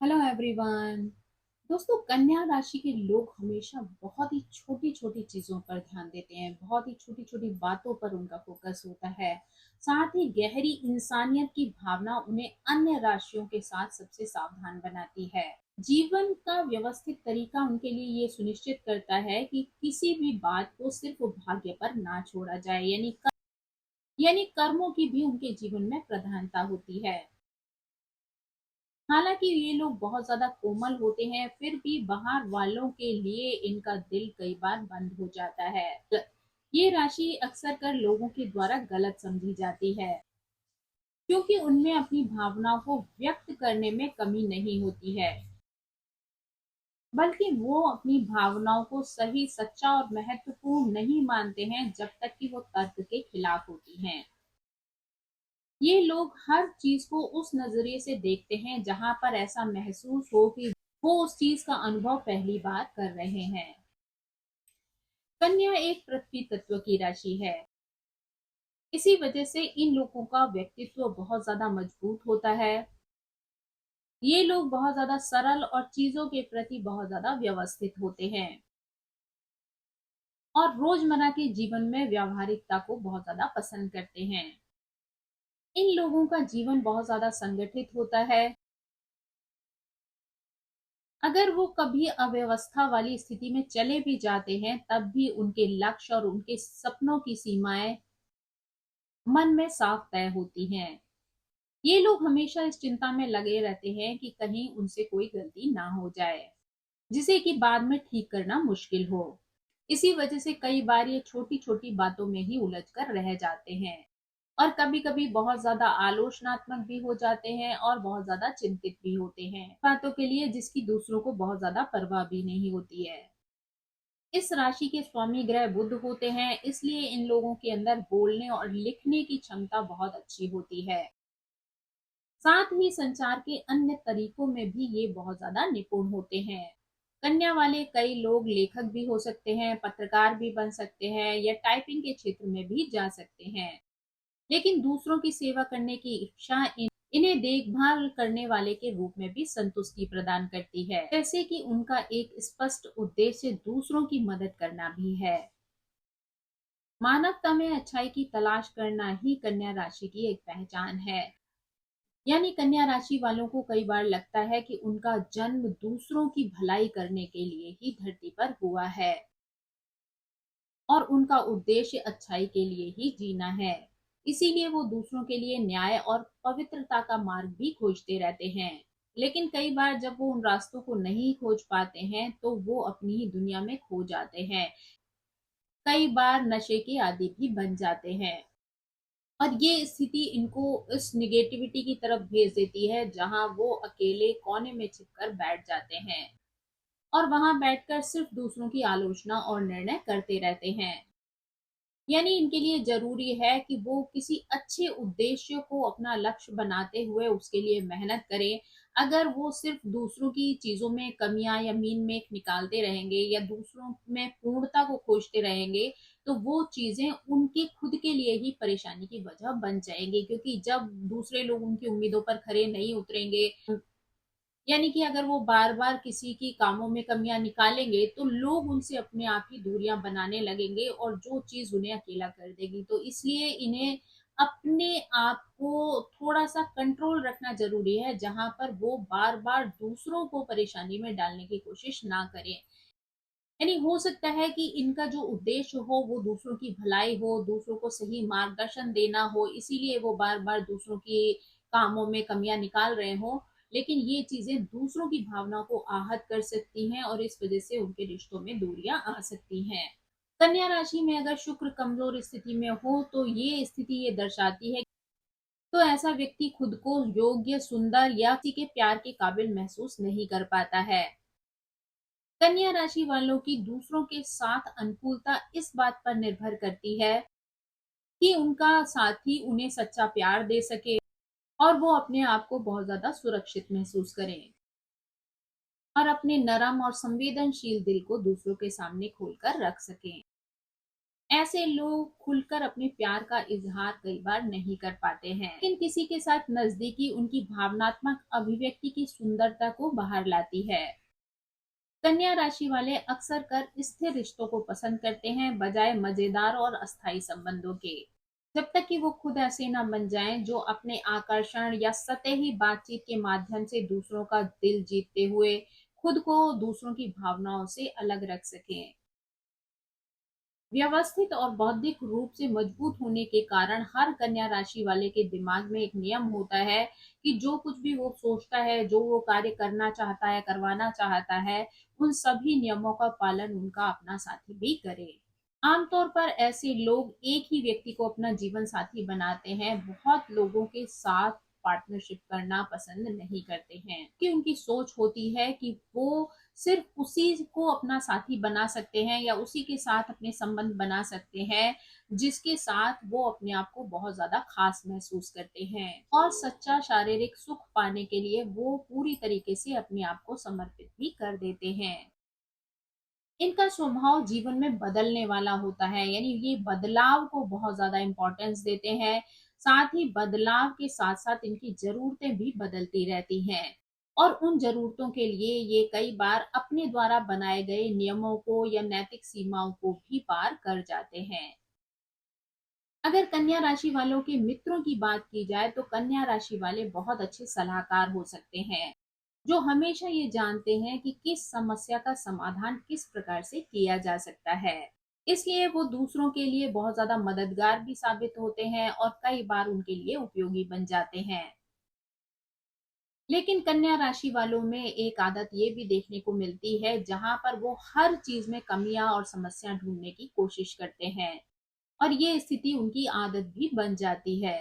Hello everyone. दोस्तों, कन्या राशि के लोग हमेशा बहुत ही छोटी छोटी चीजों पर ध्यान देते हैं। बहुत ही छोटी छोटी बातों पर उनका फोकस होता है। साथ ही गहरी इंसानियत की भावना उन्हें अन्य राशियों के साथ सबसे सावधान बनाती है। जीवन का व्यवस्थित तरीका उनके लिए ये सुनिश्चित करता है कि किसी भी बात को सिर्फ भाग्य पर ना छोड़ा जाए। यानी कर्मों की भी उनके जीवन में प्रधानता होती है। हालांकि ये लोग बहुत ज्यादा कोमल होते हैं, फिर भी बाहर वालों के लिए इनका दिल कई बार बंद हो जाता है। ये राशि अक्सर कर लोगों के द्वारा गलत समझी जाती है, क्योंकि उनमें अपनी भावनाओं को व्यक्त करने में कमी नहीं होती है, बल्कि वो अपनी भावनाओं को सही, सच्चा और महत्वपूर्ण नहीं मानते हैं जब तक कि वो तर्क के खिलाफ होती हैं। ये लोग हर चीज को उस नजरिए से देखते हैं जहां पर ऐसा महसूस हो कि वो उस चीज का अनुभव पहली बार कर रहे हैं। कन्या एक पृथ्वी तत्व की राशि है। इसी वजह से इन लोगों का व्यक्तित्व बहुत ज्यादा मजबूत होता है। ये लोग बहुत ज्यादा सरल और चीजों के प्रति बहुत ज्यादा व्यवस्थित होते हैं, और रोजमर्रा के जीवन में व्यावहारिकता को बहुत ज्यादा पसंद करते हैं। इन लोगों का जीवन बहुत ज्यादा संगठित होता है। अगर वो कभी अव्यवस्था वाली स्थिति में चले भी जाते हैं, तब भी उनके लक्ष्य और उनके सपनों की सीमाएं मन में साफ तय होती हैं। ये लोग हमेशा इस चिंता में लगे रहते हैं कि कहीं उनसे कोई गलती ना हो जाए, जिसे कि बाद में ठीक करना मुश्किल हो। इसी वजह से कई बार ये छोटी छोटी बातों में ही उलझ कर रह जाते हैं, और कभी कभी बहुत ज्यादा आलोचनात्मक भी हो जाते हैं और बहुत ज्यादा चिंतित भी होते हैं बातों के लिए, जिसकी दूसरों को बहुत ज्यादा परवाह भी नहीं होती है। इस राशि के स्वामी ग्रह बुध होते हैं, इसलिए इन लोगों के अंदर बोलने और लिखने की क्षमता बहुत अच्छी होती है। साथ ही संचार के अन्य तरीकों में भी ये बहुत ज्यादा निपुण होते हैं। कन्या वाले कई लोग लेखक भी हो सकते हैं, पत्रकार भी बन सकते हैं, या टाइपिंग के क्षेत्र में भी जा सकते हैं। लेकिन दूसरों की सेवा करने की इच्छा इन्हें देखभाल करने वाले के रूप में भी संतुष्टि प्रदान करती है, जैसे कि उनका एक स्पष्ट उद्देश्य दूसरों की मदद करना भी है। मानवता में अच्छाई की तलाश करना ही कन्या राशि की एक पहचान है। यानी कन्या राशि वालों को कई बार लगता है कि उनका जन्म दूसरों की भलाई करने के लिए ही धरती पर हुआ है, और उनका उद्देश्य अच्छाई के लिए ही जीना है। इसीलिए वो दूसरों के लिए न्याय और पवित्रता का मार्ग भी खोजते रहते हैं। लेकिन कई बार जब वो उन रास्तों को नहीं खोज पाते हैं, तो वो अपनी ही दुनिया में खो जाते हैं। कई बार नशे के आदी भी बन जाते हैं, और ये स्थिति इनको इस निगेटिविटी की तरफ भेज देती है, जहां वो अकेले कोने में छिपकर बैठ जाते हैं, और वहां बैठकर सिर्फ दूसरों की आलोचना और निर्णय करते रहते हैं। यानी इनके लिए जरूरी है कि वो किसी अच्छे उद्देश्य को अपना लक्ष्य बनाते हुए उसके लिए मेहनत करें। अगर वो सिर्फ दूसरों की चीजों में कमियां या मीन मेख निकालते रहेंगे, या दूसरों में पूर्णता को खोजते रहेंगे, तो वो चीजें उनके खुद के लिए ही परेशानी की वजह बन जाएंगी, क्योंकि जब दूसरे लोग उनकी उम्मीदों पर खरे नहीं उतरेंगे, यानी कि अगर वो बार बार किसी की कामों में कमियां निकालेंगे, तो लोग उनसे अपने आप ही दूरियां बनाने लगेंगे, और जो चीज उन्हें अकेला कर देगी। तो इसलिए इन्हें अपने आप को थोड़ा सा कंट्रोल रखना जरूरी है, जहां पर वो बार बार दूसरों को परेशानी में डालने की कोशिश ना करें। यानी हो सकता है कि इनका जो उद्देश्य हो वो दूसरों की भलाई हो, दूसरों को सही मार्गदर्शन देना हो, इसीलिए वो बार बार दूसरों की कामों में कमियां निकाल रहे हो। लेकिन ये चीजें दूसरों की भावना को आहत कर सकती हैं, और इस वजह से उनके रिश्तों में दूरियां आ सकती हैं। कन्या राशि में अगर शुक्र कमजोर स्थिति में हो, तो ये स्थिति ये दर्शाती है तो ऐसा व्यक्ति खुद को योग्य, सुंदर या किसी के प्यार के काबिल महसूस नहीं कर पाता है। कन्या राशि वालों की दूसरों के साथ अनुकूलता इस बात पर निर्भर करती है कि उनका साथी उन्हें सच्चा प्यार दे सके, और वो अपने आप को बहुत ज्यादा सुरक्षित महसूस करें, और अपने नरम और संवेदनशील दिल को दूसरों के सामने खोलकर रख सकें। ऐसे लोग खुलकर अपने प्यार का इजहार कई बार नहीं कर पाते हैं, लेकिन किसी के साथ नजदीकी उनकी भावनात्मक अभिव्यक्ति की सुंदरता को बाहर लाती है। कन्या राशि वाले अक्सर कर स्थिर रिश्तों को पसंद करते हैं, बजाय मजेदार और अस्थायी संबंधों के। जब तक कि वो खुद ऐसे ना बन जाएं जो अपने आकर्षण या सतही बातचीत के माध्यम से दूसरों का दिल जीतते हुए खुद को दूसरों की भावनाओं से अलग रख सकें। व्यवस्थित और बौद्धिक रूप से मजबूत होने के कारण हर कन्या राशि वाले के दिमाग में एक नियम होता है कि जो कुछ भी वो सोचता है, जो वो कार्य करना चाहता है, करवाना चाहता है, उन सभी नियमों का पालन उनका अपना साथी भी करे। आमतौर पर ऐसे लोग एक ही व्यक्ति को अपना जीवन साथी बनाते हैं, बहुत लोगों के साथ पार्टनरशिप करना पसंद नहीं करते हैं कि उनकी सोच होती है कि वो सिर्फ उसी को अपना साथी बना सकते हैं या उसी के साथ अपने संबंध बना सकते हैं जिसके साथ वो अपने आप को बहुत ज्यादा खास महसूस करते हैं, और सच्चा शारीरिक सुख पाने के लिए वो पूरी तरीके से अपने आप को समर्पित भी कर देते हैं। इनका स्वभाव जीवन में बदलने वाला होता है, यानी ये बदलाव को बहुत ज्यादा इंपॉर्टेंस देते हैं। साथ ही बदलाव के साथ साथ इनकी जरूरतें भी बदलती रहती हैं, और उन जरूरतों के लिए ये कई बार अपने द्वारा बनाए गए नियमों को या नैतिक सीमाओं को भी पार कर जाते हैं। अगर कन्या राशि वालों के मित्रों की बात की जाए तो कन्या राशि वाले बहुत अच्छे सलाहकार हो सकते हैं, जो हमेशा ये जानते हैं कि किस समस्या का समाधान किस प्रकार से किया जा सकता है। इसलिए वो दूसरों के लिए बहुत ज्यादा मददगार भी साबित होते हैं और कई बार उनके लिए उपयोगी बन जाते हैं। लेकिन कन्या राशि वालों में एक आदत ये भी देखने को मिलती है जहां पर वो हर चीज में कमियां और समस्या ढूंढने की कोशिश करते हैं, और ये स्थिति उनकी आदत भी बन जाती है।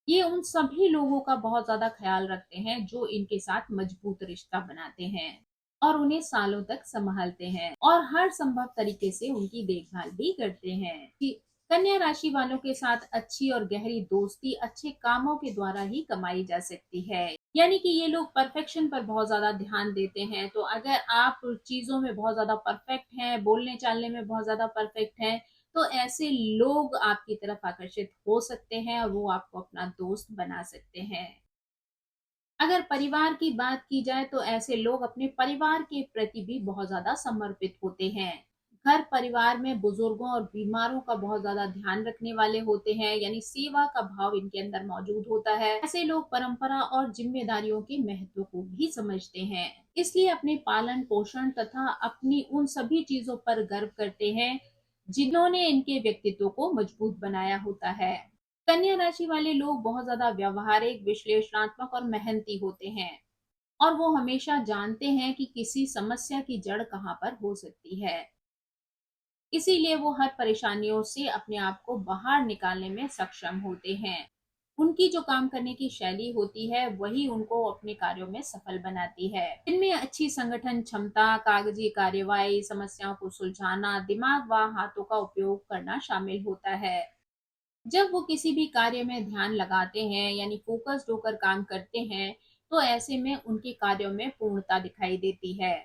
ये उन सभी लोगों का बहुत ज्यादा ख्याल रखते हैं जो इनके साथ मजबूत रिश्ता बनाते हैं और उन्हें सालों तक संभालते हैं और हर संभव तरीके से उनकी देखभाल भी करते हैं कि कन्या राशि वालों के साथ अच्छी और गहरी दोस्ती अच्छे कामों के द्वारा ही कमाई जा सकती है। यानी कि ये लोग परफेक्शन पर बहुत ज्यादा ध्यान देते हैं, तो अगर आप चीजों में बहुत ज्यादा परफेक्ट हैं, बोलने चालने में बहुत ज्यादा परफेक्ट हैं, तो ऐसे लोग आपकी तरफ आकर्षित हो सकते हैं और वो आपको अपना दोस्त बना सकते हैं। अगर परिवार की बात की जाए तो ऐसे लोग अपने परिवार के प्रति भी बहुत ज्यादा समर्पित होते हैं। घर परिवार में बुजुर्गों और बीमारों का बहुत ज्यादा ध्यान रखने वाले होते हैं, यानी सेवा का भाव इनके अंदर मौजूद होता है। ऐसे लोग परंपरा और जिम्मेदारियों के महत्व को भी समझते हैं, इसलिए अपने पालन पोषण तथा अपनी उन सभी चीजों पर गर्व करते हैं जिन्होंने इनके व्यक्तित्व को मजबूत बनाया होता है। कन्या राशि वाले लोग बहुत ज्यादा व्यवहारिक, विश्लेषणात्मक और मेहनती होते हैं, और वो हमेशा जानते हैं कि किसी समस्या की जड़ कहाँ पर हो सकती है। इसीलिए वो हर परेशानियों से अपने आप को बाहर निकालने में सक्षम होते हैं। उनकी जो काम करने की शैली होती है वही उनको अपने कार्यों में सफल बनाती है। इनमें अच्छी संगठन क्षमता, कागजी कार्यवाही, समस्याओं को सुलझाना, दिमाग व हाथों का उपयोग करना शामिल होता है। जब वो किसी भी कार्य में ध्यान लगाते हैं, यानी फोकस्ड होकर काम करते हैं, तो ऐसे में उनके कार्यों में पूर्णता दिखाई देती है,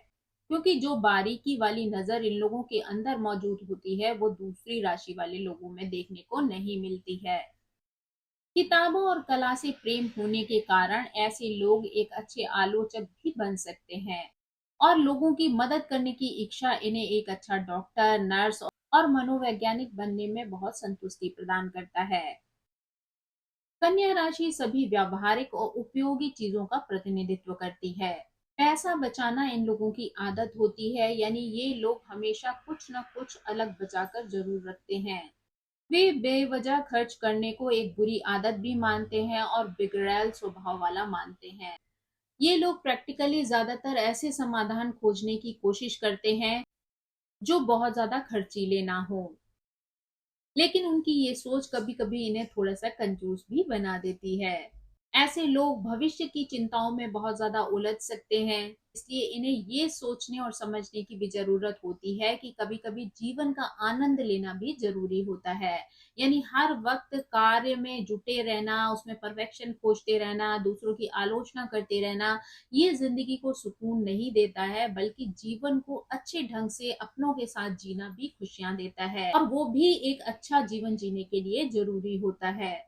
क्योंकि जो बारीकी वाली नजर इन लोगों के अंदर मौजूद होती है वो दूसरी राशि वाले लोगों में देखने को नहीं मिलती है। किताबों और कला से प्रेम होने के कारण ऐसे लोग एक अच्छे आलोचक भी बन सकते हैं, और लोगों की मदद करने की इच्छा इन्हें एक अच्छा डॉक्टर, नर्स और मनोवैज्ञानिक बनने में बहुत संतुष्टि प्रदान करता है। कन्या राशि सभी व्यावहारिक और उपयोगी चीजों का प्रतिनिधित्व करती है। पैसा बचाना इन लोगों की आदत होती है, यानी ये लोग हमेशा कुछ न कुछ अलग बचाकर जरूर रखते हैं। वे बेवजह खर्च करने को एक बुरी आदत भी मानते हैं और बिगड़ैल स्वभाव वाला मानते हैं। ये लोग प्रैक्टिकली ज्यादातर ऐसे समाधान खोजने की कोशिश करते हैं जो बहुत ज्यादा खर्चीले ना हो, लेकिन उनकी ये सोच कभी कभी इन्हें थोड़ा सा कंजूस भी बना देती है। ऐसे लोग भविष्य की चिंताओं में बहुत ज़्यादा उलझ सकते हैं। इसलिए इन्हें ये सोचने और समझने की भी ज़रूरत होती है कि कभी-कभी जीवन का आनंद लेना भी ज़रूरी होता है। यानी हर वक़्त कार्य में जुटे रहना, उसमें परफेक्शन खोजते रहना, दूसरों की आलोचना करते रहना, ये ज़िंदगी को सुकून नहीं देता है, बल्कि जीवन को अच्छे ढंग से अपनों के साथ जीना भी खुशियाँ देता है और वो भी एक अच्छा जीवन जीने के लिए ज़रूरी होता है।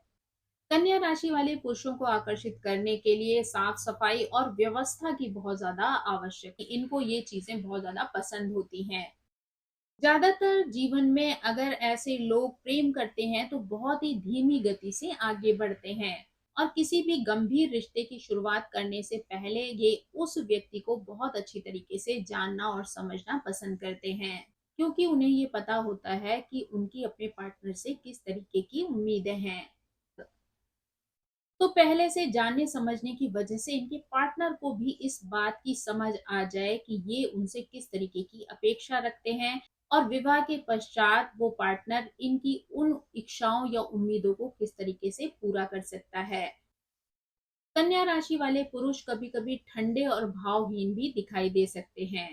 कन्या राशि वाले पुरुषों को आकर्षित करने के लिए साफ सफाई और व्यवस्था की बहुत ज्यादा आवश्यक है। इनको ये चीजें बहुत ज्यादा पसंद होती हैं। ज्यादातर जीवन में अगर ऐसे लोग प्रेम करते हैं तो बहुत ही धीमी गति से आगे बढ़ते हैं और किसी भी गंभीर रिश्ते की शुरुआत करने से पहले ये उस व्यक्ति को बहुत अच्छी तरीके से जानना और समझना पसंद करते हैं, क्योंकि उन्हें ये पता होता है कि उनकी अपने पार्टनर से किस तरीके की उम्मीदें हैं। तो पहले से जानने समझने की वजह से इनके पार्टनर को भी इस बात की समझ आ जाए कि ये उनसे किस तरीके की अपेक्षा रखते हैं और विवाह के पश्चात वो पार्टनर इनकी उन इच्छाओं या उम्मीदों को किस तरीके से पूरा कर सकता है। कन्या राशि वाले पुरुष कभी कभी ठंडे और भावहीन भी दिखाई दे सकते हैं,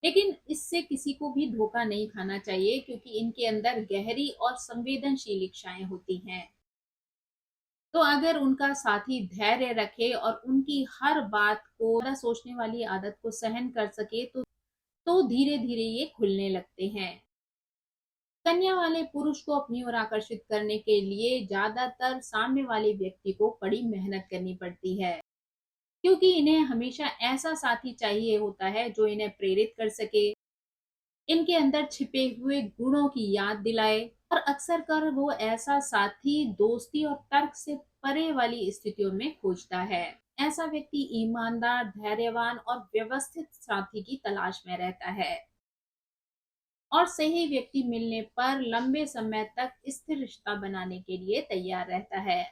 लेकिन इससे किसी को भी धोखा नहीं खाना चाहिए, क्योंकि इनके अंदर गहरी और संवेदनशील इच्छाएं होती हैं। तो अगर उनका साथी धैर्य रखे और उनकी हर बात को ज़्यादा सोचने वाली आदत को सहन कर सके तो धीरे धीरे ये खुलने लगते हैं। कन्या वाले पुरुष को अपनी ओर आकर्षित करने के लिए ज्यादातर सामने वाले व्यक्ति को कड़ी मेहनत करनी पड़ती है, क्योंकि इन्हें हमेशा ऐसा साथी चाहिए होता है जो इन्हें प्रेरित कर सके, इनके अंदर छिपे हुए गुणों की याद दिलाए। और अक्सर कर वो ऐसा साथी दोस्ती और तर्क से परे वाली स्थितियों में खोजता है। ऐसा व्यक्ति ईमानदार, धैर्यवान और व्यवस्थित साथी की तलाश में रहता है और सही व्यक्ति मिलने पर लंबे समय तक स्थिर रिश्ता बनाने के लिए तैयार रहता है।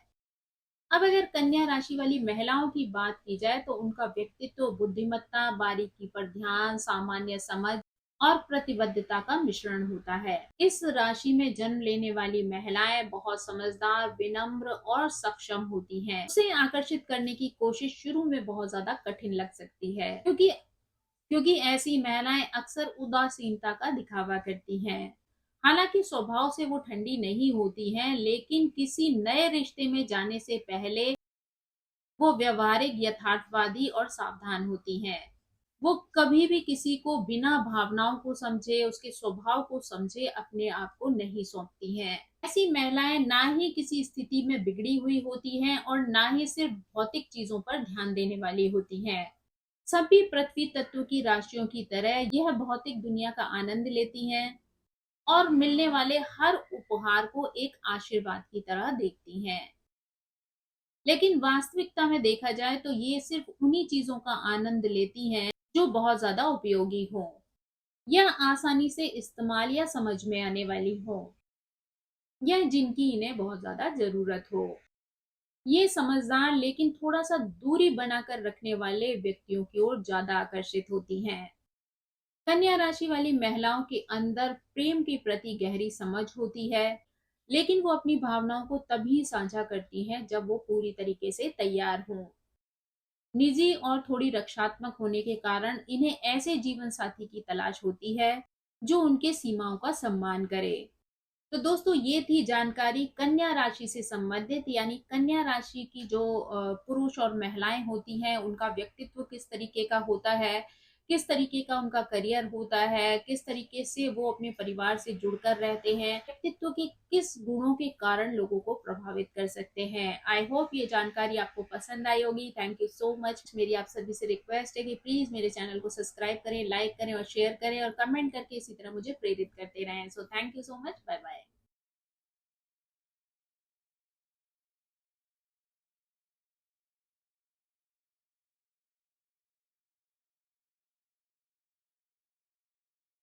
अब अगर कन्या राशि वाली महिलाओं की बात की जाए तो उनका व्यक्तित्व बुद्धिमत्ता, बारीकी पर ध्यान, सामान्य समझ और प्रतिबद्धता का मिश्रण होता है। इस राशि में जन्म लेने वाली महिलाएं बहुत समझदार, विनम्र और सक्षम होती हैं। उसे आकर्षित करने की कोशिश शुरू में बहुत ज्यादा कठिन लग सकती है, क्योंकि ऐसी महिलाएं अक्सर उदासीनता का दिखावा करती हैं। हालांकि स्वभाव से वो ठंडी नहीं होती हैं, लेकिन किसी नए रिश्ते में जाने से पहले वो व्यवहारिक, यथार्थवादी और सावधान होती हैं। वो कभी भी किसी को बिना भावनाओं को समझे, उसके स्वभाव को समझे अपने आप को नहीं सौंपती हैं। ऐसी महिलाएं ना ही किसी स्थिति में बिगड़ी हुई होती हैं और ना ही सिर्फ भौतिक चीजों पर ध्यान देने वाली होती हैं। सभी पृथ्वी तत्व की राशियों की तरह यह भौतिक दुनिया का आनंद लेती हैं और मिलने वाले हर उपहार को एक आशीर्वाद की तरह देखती हैं। लेकिन वास्तविकता में देखा जाए तो ये सिर्फ उन्हीं चीजों का आनंद लेती हैं जो बहुत ज्यादा उपयोगी हो या आसानी से इस्तेमाल या समझ में आने वाली हो या जिनकी इन्हें बहुत ज्यादा जरूरत हो। ये समझदार लेकिन थोड़ा सा दूरी बनाकर रखने वाले व्यक्तियों की ओर ज्यादा आकर्षित होती हैं। कन्या राशि वाली महिलाओं के अंदर प्रेम के प्रति गहरी समझ होती है, लेकिन वो अपनी भावनाओं को तभी साझा करती हैं जब वो पूरी तरीके से तैयार हों। निजी और थोड़ी रक्षात्मक होने के कारण इन्हें ऐसे जीवन साथी की तलाश होती है जो उनके सीमाओं का सम्मान करे। तो दोस्तों, ये थी जानकारी कन्या राशि से संबंधित, यानी कन्या राशि की जो पुरुष और महिलाएं होती हैं उनका व्यक्तित्व किस तरीके का होता है, किस तरीके का उनका करियर होता है, किस तरीके से वो अपने परिवार से जुड़कर रहते हैं, व्यक्तित्व के किस गुणों के कारण लोगों को प्रभावित कर सकते हैं। आई होप ये जानकारी आपको पसंद आई होगी। Thank you so much. मेरी आप सभी से रिक्वेस्ट है कि प्लीज मेरे चैनल को सब्सक्राइब करें, लाइक करें और शेयर करें और कमेंट करके इसी तरह मुझे प्रेरित करते रहें। So thank you so much. Bye bye.